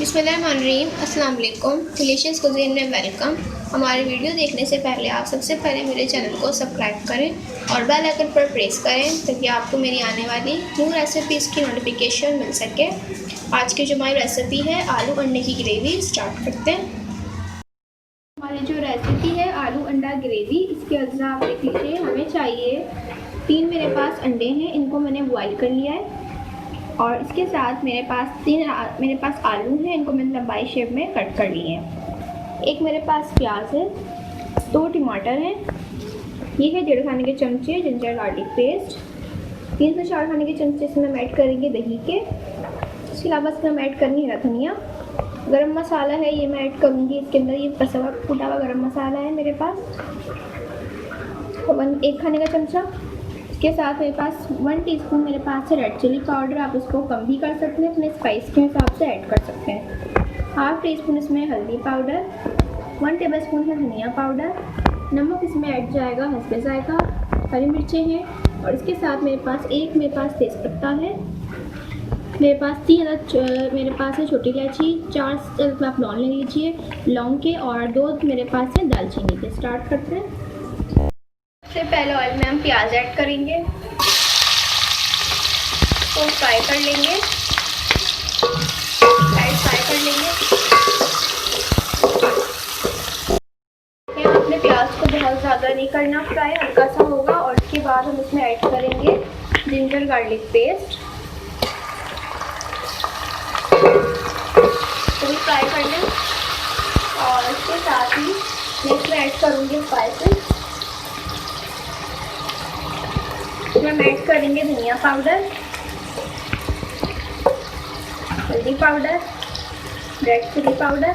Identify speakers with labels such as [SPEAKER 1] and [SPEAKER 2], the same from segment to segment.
[SPEAKER 1] बिस्मिल्लाहिर्रहमानिर्रहीम। अस्सलाम वालेकुम। डिलीशियस कुज़ीन में वेलकम। हमारी वीडियो देखने से पहले आप सबसे पहले मेरे चैनल को सब्सक्राइब करें और बेल आइकन पर प्रेस करें ताकि आपको मेरी आने वाली न्यू रेसिपीज़ की नोटिफिकेशन मिल सके। आज की जो हमारी रेसिपी है आलू अंडे की ग्रेवी, स्टार्ट करते हैं। हमारी जो रेसिपी है आलू अंडा ग्रेवी, इसके अज्जा आप देख लीजिए। हमें चाहिए 3 मेरे पास अंडे हैं, इनको मैंने बॉयल कर लिया है। और इसके साथ मेरे पास आलू हैं, इनको मैंने लंबाई शेप में कट कर लिए हैं। एक मेरे पास प्याज है, 2 टमाटर हैं, ये है 1.5 खाने के चमचे जिंजर गार्लिक पेस्ट, 3 से 4 खाने के चमचे इसमें हम ऐड करेंगे दही के। इसके अलावा इसमें हम ऐड करेंगे हरा धनिया, गरम मसाला है ये मैं ऐड करूँगी इसके अंदर। ये पसा हुआ कूटा हुआ गरम मसाला है मेरे पास, 1 खाने का चमचा। इसके साथ मेरे पास 1 टीस्पून मेरे पास है रेड चिली पाउडर, आप इसको कम भी कर सकते हैं, अपने स्पाइस के हिसाब से ऐड कर सकते हैं। 1/2 टीस्पून इसमें हल्दी पाउडर, 1 टेबलस्पून है धनिया पाउडर, नमक इसमें ऐड जाएगा हस्बे जायका, हरी मिर्चें हैं। और इसके साथ मेरे पास तेज़पत्ता है, मेरे पास 3 अदद मेरे पास है छोटी इलायची, 4 आप लौंग ले लीजिए लौंग के, और 2 मेरे पास है दालचीनी के। स्टार्ट करते हैं। सबसे पहले ऑयल में हम प्याज ऐड करेंगे, तो फ्राई कर लेंगे, आपने प्याज को बहुत ज़्यादा नहीं करना फ्राई, हल्का सा होगा। और इसके बाद हम इसमें ऐड करेंगे जिंजर गार्लिक पेस्ट, तो भी फ्राई कर लें। और इसके साथ ही मैं इसमें ऐड करूँगी स्पाइसेस, हम ऐड करेंगे धनिया पाउडर, हल्दी पाउडर, रेड चिली पाउडर,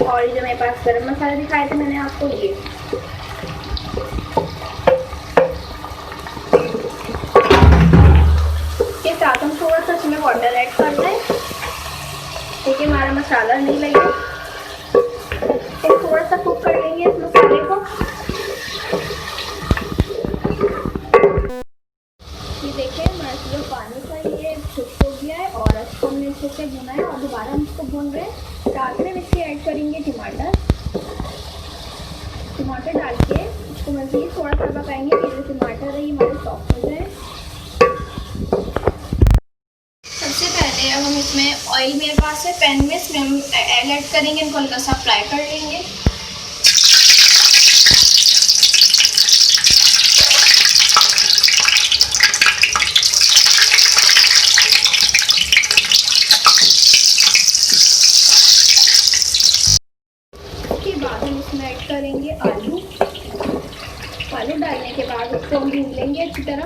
[SPEAKER 1] और जो मेरे पास गरम मसाला दिखाए थे मैंने आपको ये। इसके साथ हम थोड़ा सा इसमें वाटर ऐड कर दें ताकि हमारा मसाला नहीं लगे। थोड़ा सा कुक कर लेंगे इस मसाले को। देखिए हमारा जो पानी का ये खुश्क हो गया है और इसको हमने अच्छे से भुना है और दोबारा हम इसको भून रहे हैं। साथ में इसके ऐड करेंगे टमाटर डाल के इसको मज़ीद थोड़ा सा पकाएंगे कि जो टमाटर है ये हमारे सॉफ्ट हो जाए। सबसे पहले अब हम इसमें ऑयल मेरे पास है पैन में, इसमें हम एग ऐड करेंगे, इनको हल्का सा फ्राई कर लेंगे। करेंगे आलू डालने के बाद उसको हम भून लेंगे अच्छी तरह।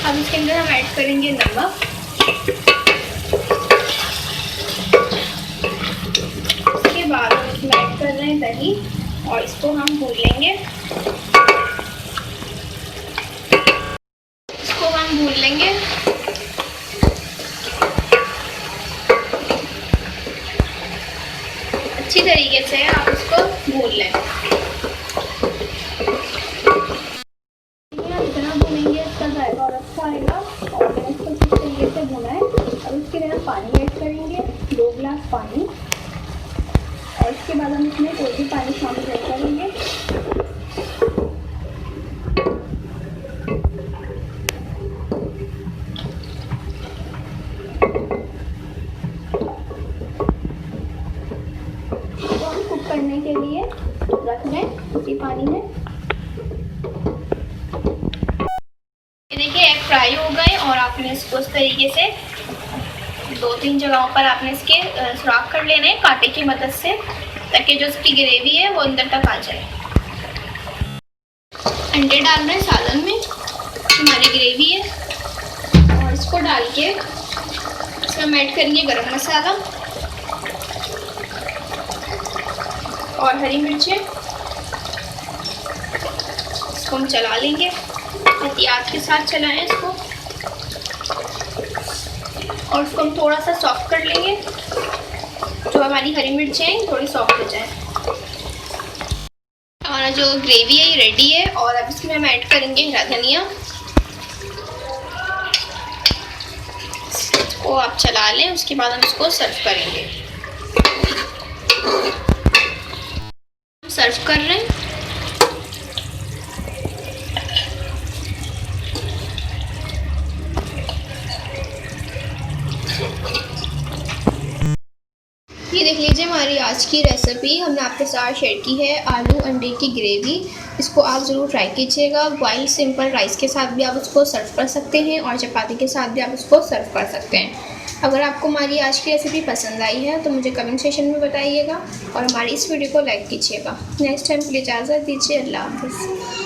[SPEAKER 1] अब इसके अंदर हम ऐड करेंगे नमक, उसके बाद हम इसमें ऐड कर रहे हैं दही और इसको हम भून लेंगे। अच्छी तरीके से आप इसको भून लें। जितना भूनेंगे इसका जायका और अच्छा आएगा। और मैंने इसको इस तरीके से भुना है। अब इसके लिए हम पानी ऐड करेंगे, 2 गिलास पानी, और इसके बाद हम इसमें कोई भी पानी शामिल ऐड करेंगे। करने के लिए रख दें उसी पानी में। ये देखिए एग फ्राई हो गए और आपने इसको इस तरीके से 2-3 जगहों पर आपने इसके सुराख कर लेने हैं कांटे की मदद से, ताकि जो इसकी ग्रेवी है वो अंदर तक आ जाए। अंडे डाल रहे हैं सालन में, हमारी ग्रेवी है, और इसको डाल के इसमें हम ऐड करेंगे गरम मसाला और हरी मिर्चें। इसको हम चला लेंगे, एहतियात के साथ चलाएं इसको, और इसको हम थोड़ा सा सॉफ्ट कर लेंगे, जो हमारी हरी मिर्चें हैं थोड़ी सॉफ्ट हो जाए। हमारा जो ग्रेवी है ये रेडी है। और अब इसमें हम ऐड करेंगे हरा धनिया, को आप चला लें, उसके बाद हम इसको सर्व करेंगे। सर्व कर रहे हैं। ये देख लीजिए हमारी आज की रेसिपी हमने आपके साथ शेयर की है, आलू अंडे की ग्रेवी। इसको आप ज़रूर ट्राई कीजिएगा। बॉइल्ड सिंपल राइस के साथ भी आप उसको सर्व कर सकते हैं और चपाती के साथ भी आप उसको सर्व कर सकते हैं। अगर आपको हमारी आज की रेसिपी पसंद आई है तो मुझे कमेंट सेक्शन में बताइएगा और हमारी इस वीडियो को लाइक कीजिएगा। नेक्स्ट टाइम के लिए इजाज़त दीजिए। अल्लाह हाफ़िज़।